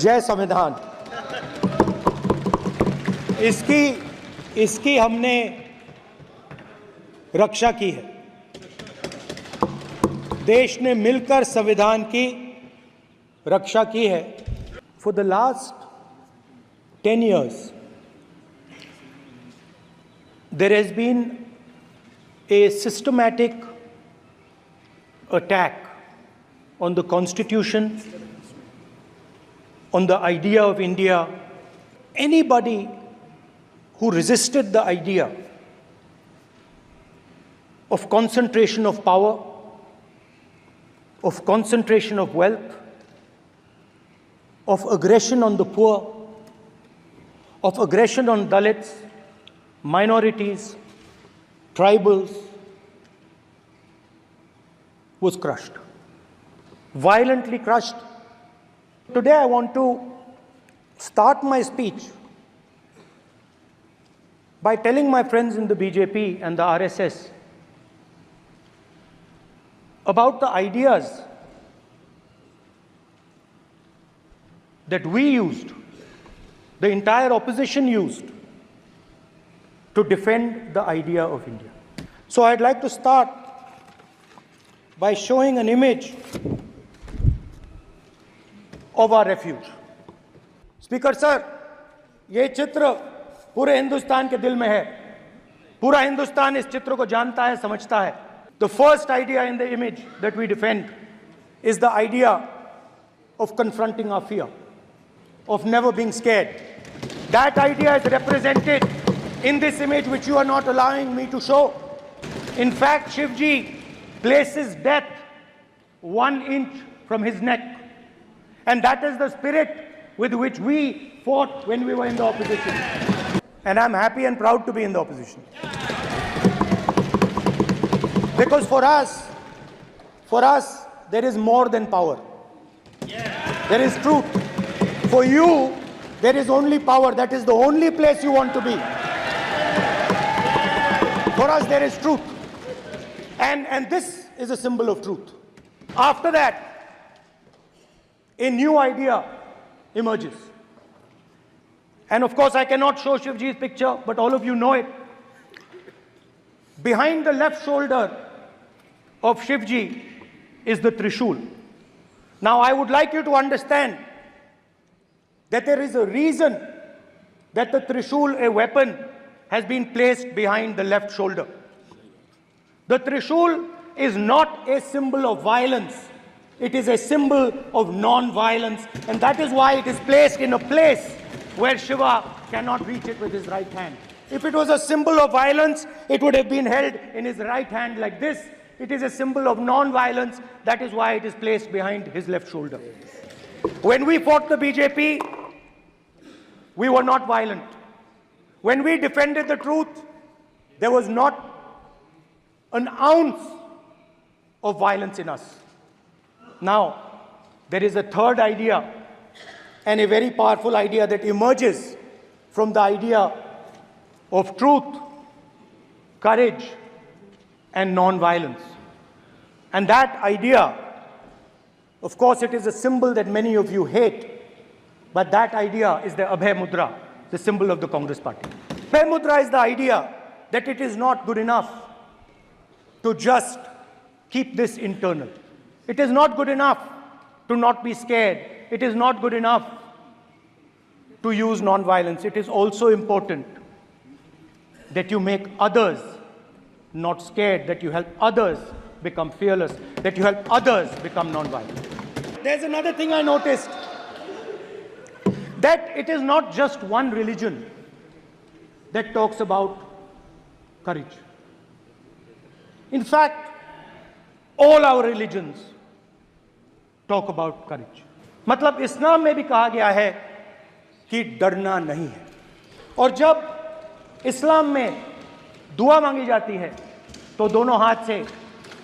जय संविधान। इसकी हमने रक्षा की है। देश ने मिलकर संविधान की रक्षा की है। For the last 10 years there has been a systematic attack on the Constitution, on the idea of India. Anybody who resisted the idea of concentration of power, of concentration of wealth, of aggression on the poor, of aggression on Dalits, minorities, tribals, was crushed, violently crushed. Today I want to start my speech by telling my friends in the BJP and the RSS about the ideas that we used, the entire opposition used, to defend the idea of India. So I'd like to start by showing an image of our refuge. Speaker sir, ये चित्र पूरे हिंदुस्तान के दिल में है। पूरा हिंदुस्तान इस चित्र को जानता है, समझता है। The first idea in the image that we defend is the idea of confronting our fear, of never being scared. That idea is represented in this image, which you are not allowing me to show. In fact, Shivji places death 1 inch from his neck. And that is the spirit with which we fought when we were in the opposition. And I'm happy and proud to be in the opposition. Because for us, there is more than power. There is truth. For you, there is only power. That is the only place you want to be. For us, there is truth. And this is a symbol of truth. After that, a new idea emerges. And of course, I cannot show Shivji's picture, but all of you know it. Behind the left shoulder of Shivji is the Trishul. Now, I would like you to understand that there is a reason that the Trishul, a weapon, has been placed behind the left shoulder. The Trishul is not a symbol of violence. It is a symbol of non-violence, and that is why it is placed in a place where Shiva cannot reach it with his right hand. If it was a symbol of violence, it would have been held in his right hand like this. It is a symbol of non-violence. That is why it is placed behind his left shoulder. When we fought the BJP, we were not violent. When we defended the truth, there was not an ounce of violence in us. Now, there is a third idea, and a very powerful idea that emerges from the idea of truth, courage, and non-violence. And that idea, of course, it is a symbol that many of you hate, but that idea is the Abhay Mudra, the symbol of the Congress party. Abhay Mudra is the idea that it is not good enough to just keep this internal. It is not good enough to not be scared. It is not good enough to use non-violence. It is also important that you make others not scared, that you help others become fearless, that you help others become non-violent. There's another thing I noticed, that it is not just one religion that talks about courage. In fact, all our religions talk about courage. मतलब इस्लाम में भी कहा गया है कि डरना नहीं है, और जब इस्लाम में दुआ मांगी जाती है तो दोनों हाथ से,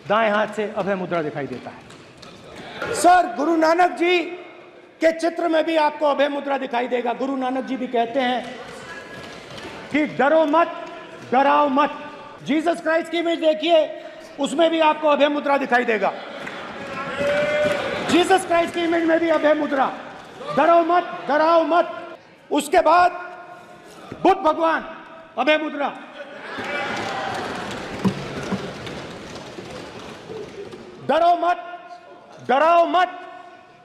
दाएं हाथ से अभय मुद्रा दिखाई देता है। सर, गुरु नानक जी के चित्र में भी आपको अभय मुद्रा दिखाई देगा। गुरु नानक जी भी कहते हैं कि डरो मत, डराओ मत। जीसस क्राइस्ट की इमेज देखिए, उसमें भी आपको अभय मुद्रा दिखाई देगा। जीसस क्राइस्ट की इमेज में भी अभय मुद्रा। डरो मत, डराओ मत। उसके बाद बुद्ध भगवान, अभय मुद्रा। डरो मत, डराओ मत,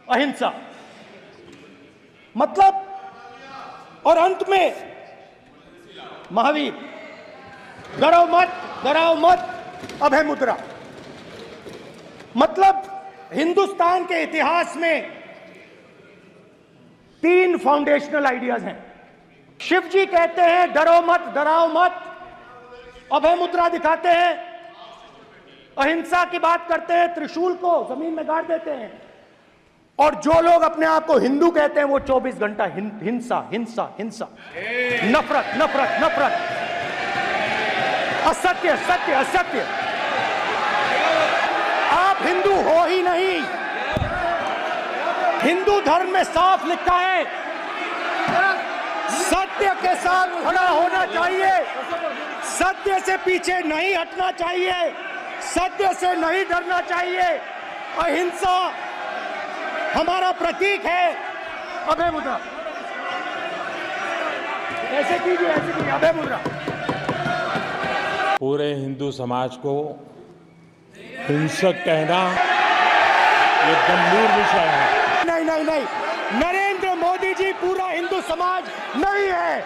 अहिंसा। मतलब, और अंत में महावीर, डरो मत, डराओ मत, अभय मुद्रा। मतलब हिंदुस्तान के इतिहास में 3 फाउंडेशनल आइडियाज हैं। शिव जी कहते हैं डरो मत, डराओ मत, अभय मुद्रा दिखाते हैं, अहिंसा की बात करते हैं, त्रिशूल को जमीन में गाड़ देते हैं। और जो लोग अपने आप को हिंदू कहते हैं वो 24 घंटा हिंसा हिंसा हिंसा, नफरत नफरत नफरत, असत्य सत्य असत्य। आप हिंदू हो ही नहीं। हिंदू धर्म में साफ लिखा है सत्य के साथ खड़ा होना चाहिए, सत्य से पीछे नहीं हटना चाहिए, सत्य से नहीं डरना चाहिए। अहिंसा हमारा प्रतीक है। अभय मुद्रा, ऐसे कीजिए, ऐसे कीजिए, अभय मुद्रा। पूरे हिंदू समाज को हिंसक कहना ये गंभीर विषय है। नहीं नहीं नहीं, नरेंद्र मोदी जी पूरा हिंदू समाज नहीं है,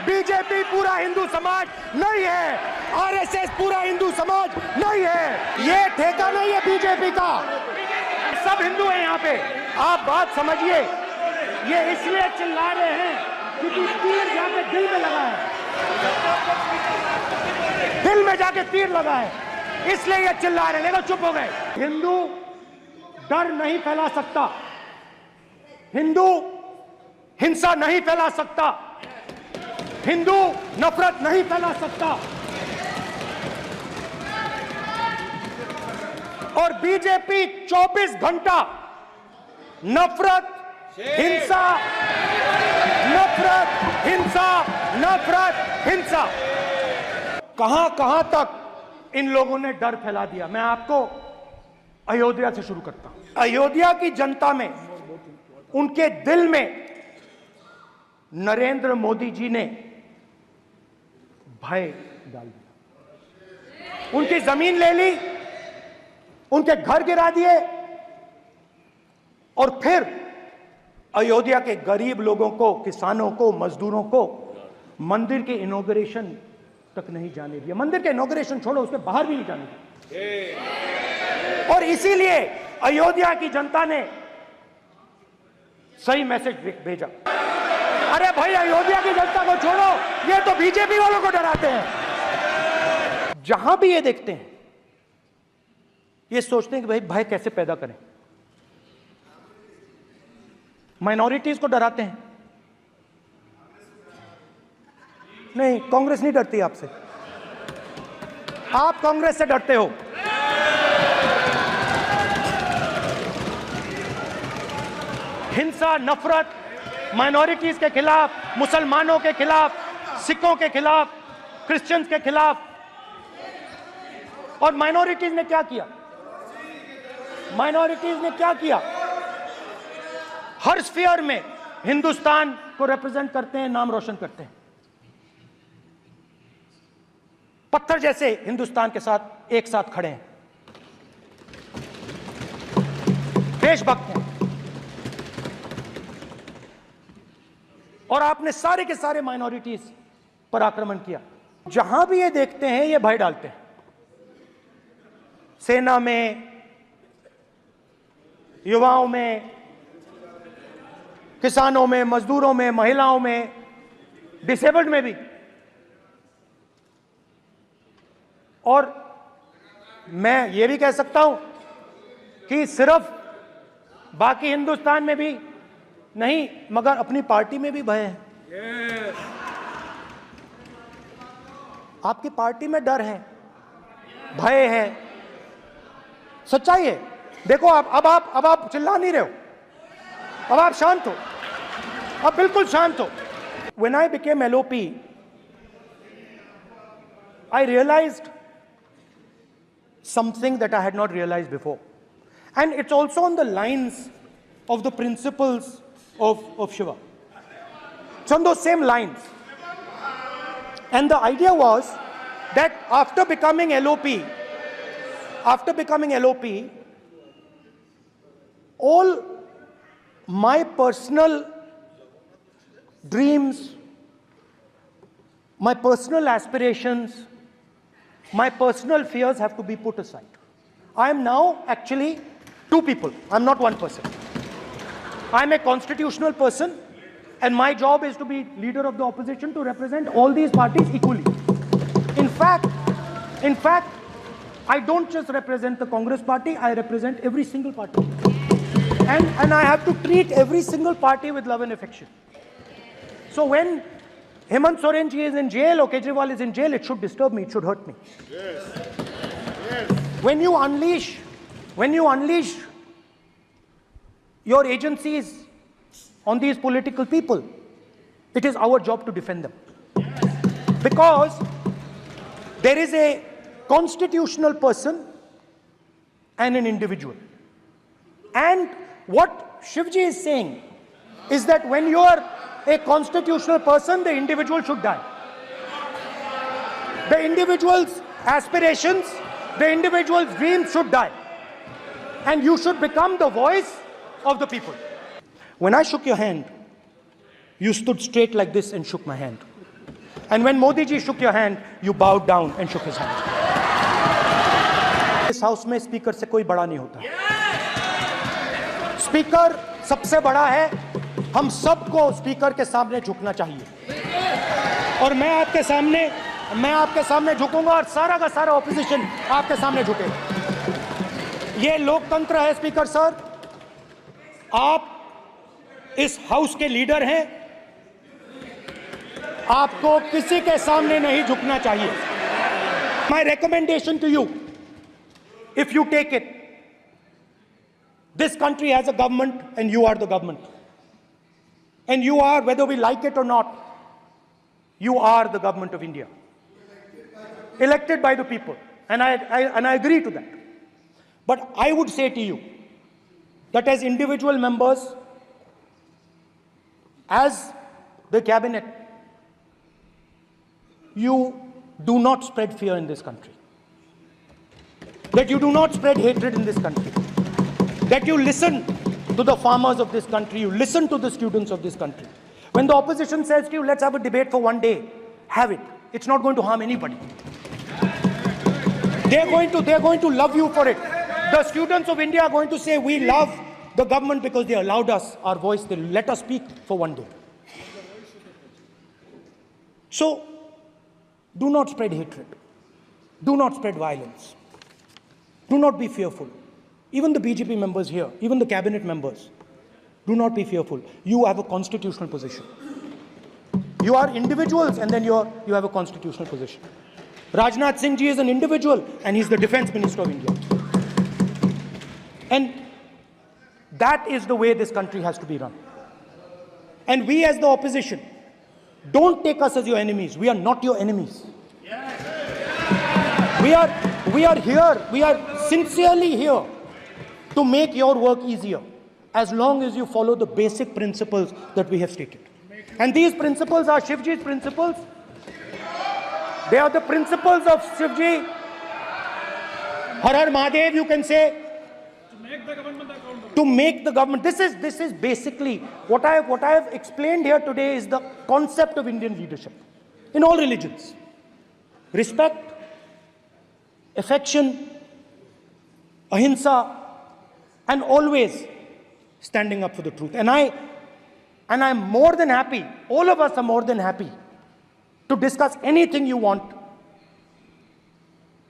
बीजेपी पूरा हिंदू समाज नहीं है, आरएसएस पूरा हिंदू समाज नहीं है। ये ठेका नहीं है बीजेपी का, सब हिंदू हैं यहाँ पे। आप बात समझिए, ये इसलिए चिल्ला रहे हैं क्योंकि तीर जाके दिल में लगा है, दिल में जाके तीर लगा है, इसलिए ये चिल्ला रहे हैं। देखो चुप हो गए। हिंदू डर नहीं फैला सकता, हिंदू हिंसा नहीं फैला सकता, हिंदू नफरत नहीं फैला सकता। और बीजेपी 24 घंटा नफरत हिंसा, नफरत हिंसा, नफरत हिंसा। कहां कहां तक इन लोगों ने डर फैला दिया। मैं आपको अयोध्या से शुरू करता हूं। अयोध्या की जनता में, उनके दिल में नरेंद्र मोदी जी ने भय डाल दिया। उनकी जमीन ले ली, उनके घर गिरा दिए, और फिर अयोध्या के गरीब लोगों को, किसानों को, मजदूरों को मंदिर के इनॉग्रेशन तक नहीं जाने दिया। मंदिर के इनॉग्रेशन छोड़ो, उसके बाहर भी नहीं जाने दिया। और इसीलिए अयोध्या की जनता ने सही मैसेज भेजा। अरे भाई, अयोध्या की जनता को छोड़ो, ये तो बीजेपी वालों को डराते हैं। जहां भी ये देखते हैं, ये सोचते हैं कि भाई भय कैसे पैदा करें। माइनॉरिटीज को डराते हैं। नहीं, कांग्रेस नहीं डरती आपसे, आप कांग्रेस से डरते हो। हिंसा, नफरत, माइनॉरिटीज के खिलाफ, मुसलमानों के खिलाफ, सिखों के खिलाफ, क्रिश्चियंस के खिलाफ। और माइनॉरिटीज ने क्या किया? माइनॉरिटीज ने क्या किया? हर स्फीयर में हिंदुस्तान को रिप्रेजेंट करते हैं, नाम रोशन करते हैं। पत्थर जैसे हिंदुस्तान के साथ एक साथ खड़े हैं, देशभक्त हैं। और आपने सारे के सारे माइनॉरिटीज पर आक्रमण किया। जहां भी ये देखते हैं, ये भय डालते हैं। सेना में, युवाओं में, किसानों में, मजदूरों में, महिलाओं में, डिसेबल्ड में भी। और मैं ये भी कह सकता हूं कि सिर्फ बाकी हिंदुस्तान में भी नहीं, मगर अपनी पार्टी में भी भय है। आपकी पार्टी में डर है, भय है, सच्चाई है। देखो अब आप चिल्ला नहीं रहे हो, अब आप शांत हो, अब बिल्कुल शांत हो। When I became LOP, I realized something that I had not realized before. And it's also on the lines of the principles of Shiva. It's on those same lines. And the idea was that after becoming LOP, all my personal dreams, my personal aspirations, my personal fears have to be put aside. I am now actually two people. I'm not one person. I'm a constitutional person, and my job is to be leader of the opposition to represent all these parties equally. In fact, I don't just represent the Congress party, I represent every single party. And I have to treat every single party with love and affection. So when Hemant Soren ji is in jail or Kejriwal is in jail, it should disturb me, it should hurt me. Yes. Yes. When you unleash your agencies on these political people, it is our job to defend them. Yes. Because there is a constitutional person and an individual. And what Shivji is saying is that when you are a constitutional person, the individual should die. The individual's aspirations, the individual's dreams should die. And you should become the voice of the people. When I shook your hand, you stood straight like this and shook my hand. And when Modi ji shook your hand, you bowed down and shook his hand. इस house में speaker से कोई बड़ा नहीं होता. Speaker सबसे बड़ा है. हम सबको स्पीकर के सामने झुकना चाहिए. और मैं आपके सामने झुकूंगा और सारा का सारा ऑपोजिशन आपके सामने झुकेगा. ये लोकतंत्र है स्पीकर सर. आप इस हाउस के लीडर हैं. आपको किसी के सामने नहीं झुकना चाहिए. My recommendation to you, if you take it, this country has a government and you are the government. And you are, whether we like it or not, you are the government of India. Elected by the people. And I agree to that. But I would say to you that as individual members, as the cabinet, you do not spread fear in this country. That you do not spread hatred in this country. That you listen to the farmers of this country, you listen to the students of this country. When the opposition says to you, let's have a debate for one day, have it. It's not going to harm anybody. They're going to love you for it. The students of India are going to say, we love the government because they allowed us our voice, they let us speak for one day. So, do not spread hatred. Do not spread violence. Do not be fearful. Even the BJP members here, even the cabinet members, do not be fearful. You have a constitutional position. You are individuals and then you have a constitutional position. Rajnath Singh ji is an individual and he's the defense minister of India. And that is the way this country has to be run. And we as the opposition, don't take us as your enemies. We are not your enemies. We are here, we are sincerely here to make your work easier, as long as you follow the basic principles that we have stated. And these principles are Shivji's principles. They are the principles of Shivji. Har Har Mahadev, you can say. To make the government. This is basically what I have explained here today is the concept of Indian leadership in all religions. Respect, affection, ahimsa, and always standing up for the truth. And I'm more than happy, all of us are more than happy to discuss anything you want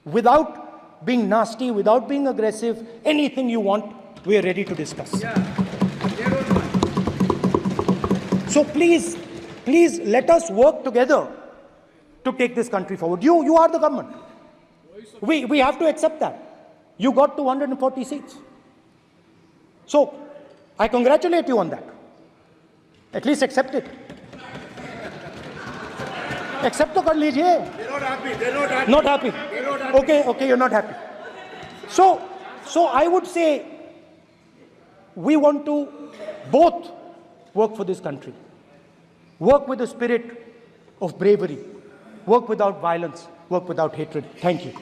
without being nasty, without being aggressive. Anything you want, we are ready to discuss. So please let us work together to take this country forward. You are the government. We have to accept that. You got 240 seats. So, I congratulate you on that. At least accept it. Accept to kar lijiye. They're not happy. Not happy. Okay, you're not happy. So I would say we want to both work for this country. Work with the spirit of bravery. Work without violence. Work without hatred. Thank you.